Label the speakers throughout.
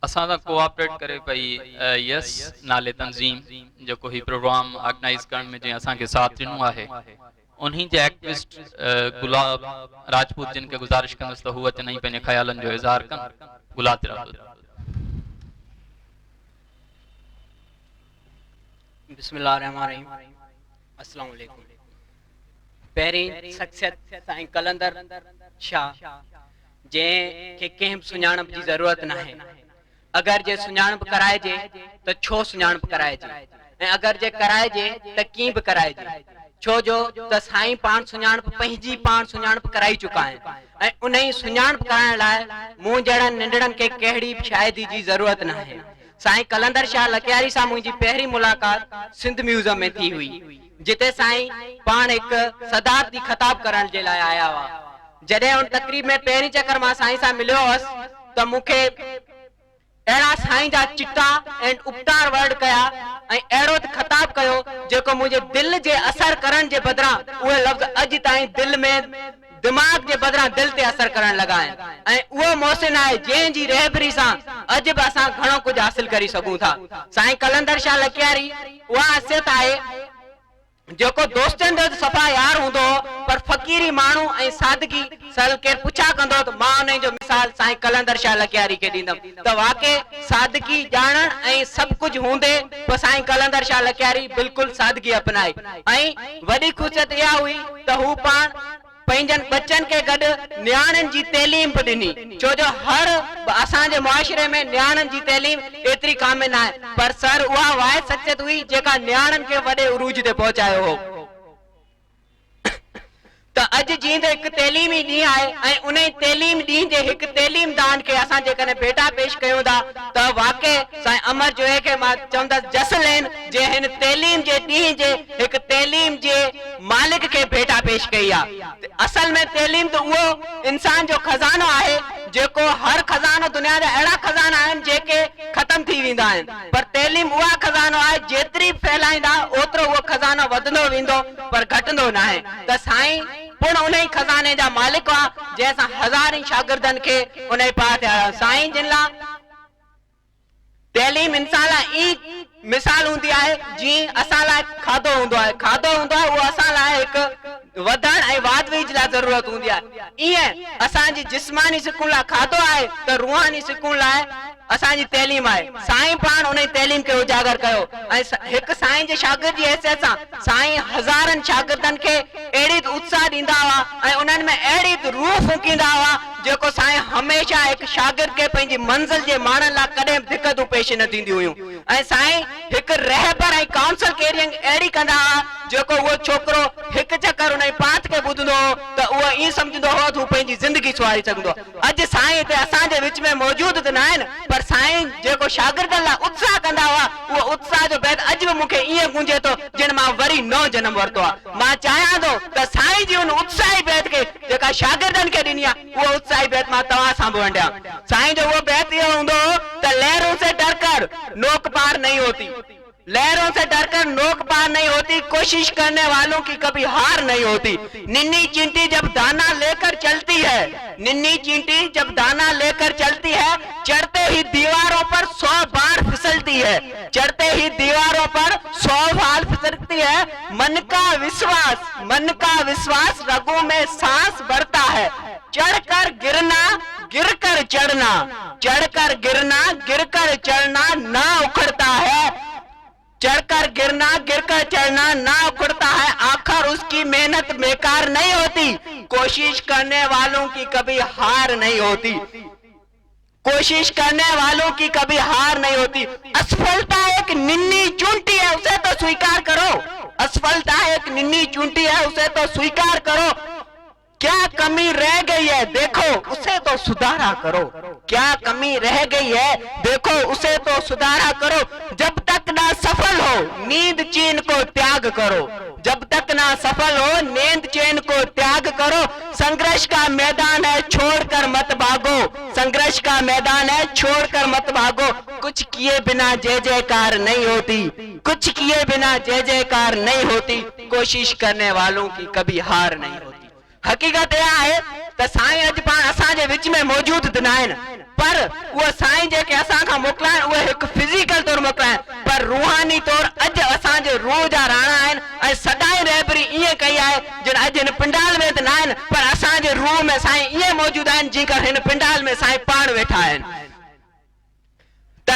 Speaker 1: असां सां कोऑपरेट करे पई यस नाले तंज़ीम जेको ही प्रोग्राम ऑर्गेनाइज़ करण में जंहिं असांखे साथ ॾिनो आहे उन्हीं जे एक्टिविस्ट गुलाब राजपूत जिन खे गुज़ारिश कंदुसि त हू अचनि ऐं पंहिंजे ख़्यालनि जो इज़हार कनि। गुलाब
Speaker 2: बिस्मिल्लाहिर्रहमानिर्रहीम। अस्सलाम वालेकुम। पहिरीं शख्सियत साईं कलंदर शाह जंहिं खे कंहिं बि सुञाणप जी ज़रूरत नाहे। अगर जे सुञाणप कराइजे त छो सुञाणप कराइजे ऐं अगर जे कराइजे त कीअं बि कराइजे। छो जो त साईं पाण सुञाणप पंहिंजी पाण सुञाणप कराई चुका आहिनि ऐं उन ई सुञाणप कराइण लाइ मूं जहिड़नि नंढड़नि खे कहिड़ी बि शायदि जी ज़रूरत नाहे। साईं कलंदर शाह लखयारी सां मुंहिंजी पहिरीं मुलाक़ात सिंध म्यूज़ियम में थी हुई, जिते साईं पाण हिकु सदारती ख़िताब करण जे लाइ आया हुआ। जॾहिं उन तकरीब में पहिरीं चकर मां साईं सां मिलियो हुअसि त मूंखे अहिड़ा साईं जा चिटा ऐं उपतार वर्ड कया ऐं अहिड़ो ख़िताब कयो जेको मुंहिंजे दिलि जे असर करण जे बदिरां उहे लफ़्ज़ अॼु ताईं दिलि में दिमाग़ जे बदिरां दिलि ते असर करण लॻा आहिनि ऐं उहो मोहसिन आहे जंहिंजी रहबरी सां अॼु बि असां घणो कुझु हासिल करे सघूं था। साईं कलंदर शाह लखयारी उहा हसियत आहे जेको दोस्तनि जो सफ़ा यार हूंदो पर फ़क़ीरी माण्हू ऐं सादगी सल केरु पुछा कंदो त मां उन जो मिसाल साईं कलंदर शाह लखयारी खे ॾींदमि त वाक़ई सादगी ॼाणण ऐं सभु कुझु हूंदे पोइ साईं कलंदर शाह लखयारी बिल्कुलु सादगी अपनाई ऐं वॾी ख़ुशियत इहा हुई त हू पाण पंहिंजनि बच्चनि खे गॾु नियाणियुनि जी तैलीम बि ॾिनी। छो जो हर असांजे मुआशिरे में नियाणियुनि जी तैलीम एतिरी कामिल न आहे पर सर उहा वाहिद शख्सियत हुई जेका नियाणियुनि खे वॾे उरूज ते पहुचायो हो। त अॼु जीअं त हिकु तैलीमी ॾींहुं आहे ऐं उन तैलीम ॾींहं जे हिकु तैलीम दान खे असां जेकॾहिं भेटा पेश कयूं था त वाक़ई साईं अमर जोए खे मां चवंदसि जसल आहिनि जे हिन तैलीम जे ॾींहं जे हिकु तैलीम जे मालिक खे भेटा पेश कई आहे। असल में तैलीम त उहो इंसान जो खज़ानो आहे जेको हर खज़ानो दुनिया जा अहिड़ा खज़ाना आहिनि जेके ख़तम थी वेंदा आहिनि पर तैलीम उहा खज़ानो आहे जेतिरी फैलाईंदा ओतिरो उहो खज़ानो वधंदो वेंदो पर घटंदो न आहे। त साईं पुण उन ई खज़ाने जा मालिक हुआ जंहिंसां हज़ार शागिर्दनि खे उन जे पास आया। साईं जिन लाइ तैलीम इंसान लाइ ई मिसाल हूंदी आहे जीअं असां लाइ खाधो हूंदो आहे। खाधो हूंदो आहे उहो असां लाइ हिकु वधण ऐं वाधवी जे लाइ ज़रूरत हूंदी आहे। ईअं असांजी जिस्मानी सिकून लाइ खाधो आहे त रूहानी सिकून लाइ असांजी तैलीम आहे। साईं पाण उन तैलीम खे उजागर कयो ऐं हिकु साईं जे शागिर्द जी हैसियत सां साईं हज़ारनि शागिर्दनि खे अहिड़ी उत्साह ॾींदा हुआ ऐं उन्हनि में अहिड़ी रूह फूकींदा हुआ जेको साईं हमेशह हिकु शागिर्द खे पंहिंजी मंज़िल जे माण्हुनि लाइ कॾहिं बि दिक़तूं पेश न थींदियूं हुयूं ऐं साईं हिकु रहबर ऐं काउंसल केरिंग अहिड़ी कंदा हुआ जेको उहो छोकिरो हिकु चकर उन पांच खे ॿुधंदो हो त उहो ईअं सम्झंदो हो त हू पंहिंजी ज़िंदगी सुवारी सघंदो। अॼु साईं हिते असांजे विच में मौजूदु त न आहिनि पर साईं जेको शागिर्दनि लाइ उत्साह कंदा हुआ उहो उत्साह जो बैदि अॼु बि मूंखे ईअं गूंजे थो जिन मां वरी नओं जनम वरितो आहे। मां चाहियां थो त साईं जी उन उत्साही बैत खे जेका शागिर्दनि खे ॾिनी आहे उहो उत्साही बैत मां तव्हां सां बि वंडियां। साईं जो उहो बैत इहो हूंदो त लहरों से डरकर नोक पार नहीं होती, लहरों से डरकर नोक पार नहीं होती, कोशिश करने वालों की कभी हार नहीं होती। निन्नी चींटी जब दाना लेकर चलती है, निन्नी चींटी जब दाना लेकर चलती है चढ़ते ही दीवारों पर 100 बार फिसलती है, चढ़ते ही दीवारों पर 100 बार फिसलती है। मन का विश्वास रगों में सांस भरता है, चढ़कर गिरना गिरकर चढ़ना, चढ़कर गिरना गिरकर चढ़ना ना उखड़ता है, चढ़कर गिरना गिरकर चढ़ना ना उखड़ता है। आखिर उसकी मेहनत बेकार नहीं होती, कोशिश करने वालों की कभी हार नहीं होती, कोशिश करने वालों की कभी हार नहीं होती। असफलता एक निन्नी चूंटी है उसे तो स्वीकार करो, असफलता एक निन्नी चूंटी है उसे तो स्वीकार करो। क्या कमी रह गई है देखो उसे तो सुधारा करो, क्या कमी रह गई है देखो उसे तो सुधारा करो। जब तक ना सफल हो नींद चैन को त्याग करो, जब तक ना सफल हो नींद चैन को त्याग करो। संघर्ष का मैदान है छोड़कर मत भागो, संघर्ष का मैदान है छोड़कर मत भागो। कुछ किए बिना जय जयकार नहीं होती, कुछ किए बिना जय जयकार नहीं होती, कोशिश करने वालों की कभी हार नहीं होती। हकीकत यह है त साईं अॼु पाण असांजे विच में मौजूद त न आहिनि, पर उहे साईं जेके असां खां मोकिलाइनि उहे हिकु फिज़िकल तौरु मोकिलाइनि, पर रूहानी तौरु अॼु असांजे रूह जा राणा आहिनि। ऐं सदाई रहबरी ईअं कई आहे जिन अॼु हिन पिंडाल में त न आहिनि, पर असांजे रूह में साईं ईअं मौजूद आहिनि जीअं कर हिन पिंडाल में साईं पाण वेठा आहिनि। त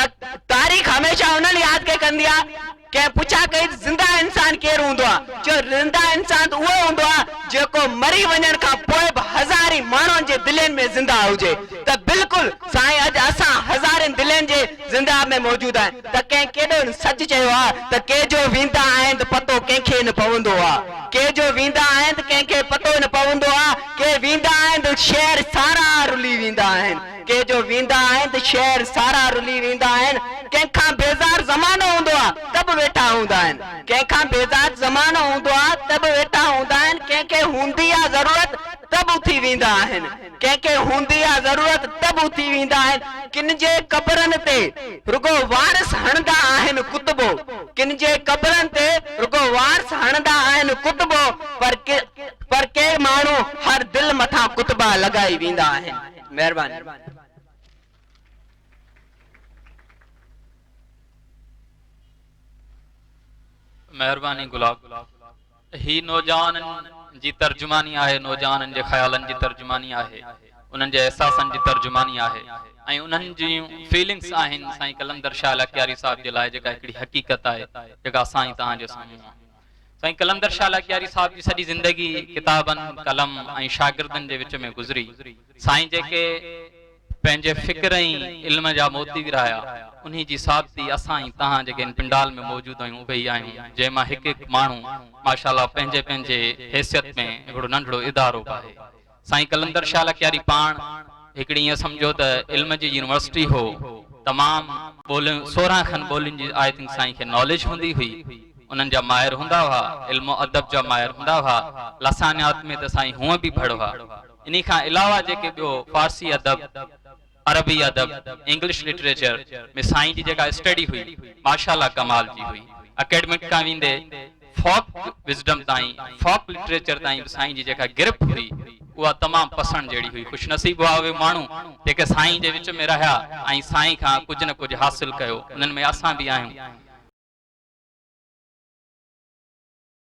Speaker 2: तारीख़ हमेशह उन्हनि यादि के कंदी आहे। कंहिं पुछा कई ज़िंदा इंसान केरु हूंदो आहे, चयो ज़िंदा इंसान त उहो हूंदो आहे जेको मरी वञण खां पोइ बि हज़ारी माण्हुनि जे दिलनि में ज़िंदा हुजे। त बिल्कुलु साईं अॼु असां हज़ारनि दिलनि जे ज़िंदा में मौजूदु आहिनि। त कंहिं केॾो सच चयो आहे त के जो वेंदा आहिनि त पतो कंहिंखे न पवंदो आहे, के जो वेंदा आहिनि त कंहिंखे पतो न पवंदो आहे, के वेंदा आहिनि त शहर सारा रुली वेंदा आहिनि, के जो वेंदा आहिनि त शहर सारा रुली वेंदा आहिनि। कंहिंखां बेज़ार ज़मानो हूंदो आहे त बि वेठा हूंदा आहिनि, कंहिंखां बेज़ार ज़मानो हूंदो आहे त बि वेठा हूंदा आहिनि। कंहिंखे हूंदी आहे ज़रूरत त बि उथी वेंदा आहिनि, कंहिंखे हूंदी आहे ज़रूरत त बि उथी वेंदा आहिनि। किन जे कब्रनि ते रुगो वारस हणंदा आहिनि कुतबो, किन जे कब्रनि ते रुगो वारस हणंदा आहिनि कुतबो, पर के माण्हू हर दिल मथां कुतबा लॻाई वेंदा आहिनि। महिरबानी।
Speaker 1: महिरबानी गुलाब। ही नौजवाननि जी तर्जुमानी आहे, नौजवाननि जे ख़्यालनि जी तर्जुमानी आहे, उन्हनि जे एहसासनि जी तर्जुमानी आहे ऐं उन्हनि जूं फीलिंग्स आहिनि साईं कलंदर शाह लखयारी साहिब जे लाइ जेका हिकिड़ी हक़ीक़त आहे जेका साईं तव्हांजे साम्हूं आहे। साईं कलंदर शाह लखयारी साहिब जी सॼी ज़िंदगी किताबनि कलम ऐं शागिर्दनि जे विच में गुज़री। साईं जेके पंहिंजे फ़िक्र ऐं इल्म जा मोती विरहाया उन्ही जी साबिती असां ई तव्हां जेके इन पिंडाल में मौजूद आहियूं उहे ई आहियूं, जंहिंमां हिकु हिकु माण्हू माशाअल्लाह पंहिंजे पंहिंजे हैसियत में हिकिड़ो नंढड़ो इदारो आहे। साईं कलंदर शाह लखयारी पाण हिकिड़ी ईअं सम्झो त इल्म जी यूनिवर्सिटी हो, तमामु ॿोलियूं 16 खनि ॿोलियुनि जी आई थिंक साईं खे नॉलेज हूंदी हुई, उन्हनि जा माहिर हूंदा हुआ, इल्मो अदब जा माहिर हूंदा हुआ, लसानियात में त साईं हूअं बि भड़ हुआ। इन खां अलावा जेके ॿियो फारसी अदब, अरबी अदब, इंग्लिश लिटरेचर में साईं जी जेका स्टडी हुई माशाअल्लाह कमाल जी हुई। अकेडमिक खां वेंदे फोक विजडम ताईं, फोक लिटरेचर ताईं साईं जी जेका गिरफ़ हुई उहा तमामु पसंदि जहिड़ी हुई। ख़ुशनसीब हुआ उहे माण्हू जेके साईं जे विच में रहिया ऐं साईं खां कुझु न कुझु हासिलु कयो, उन्हनि में असां बि आहियूं।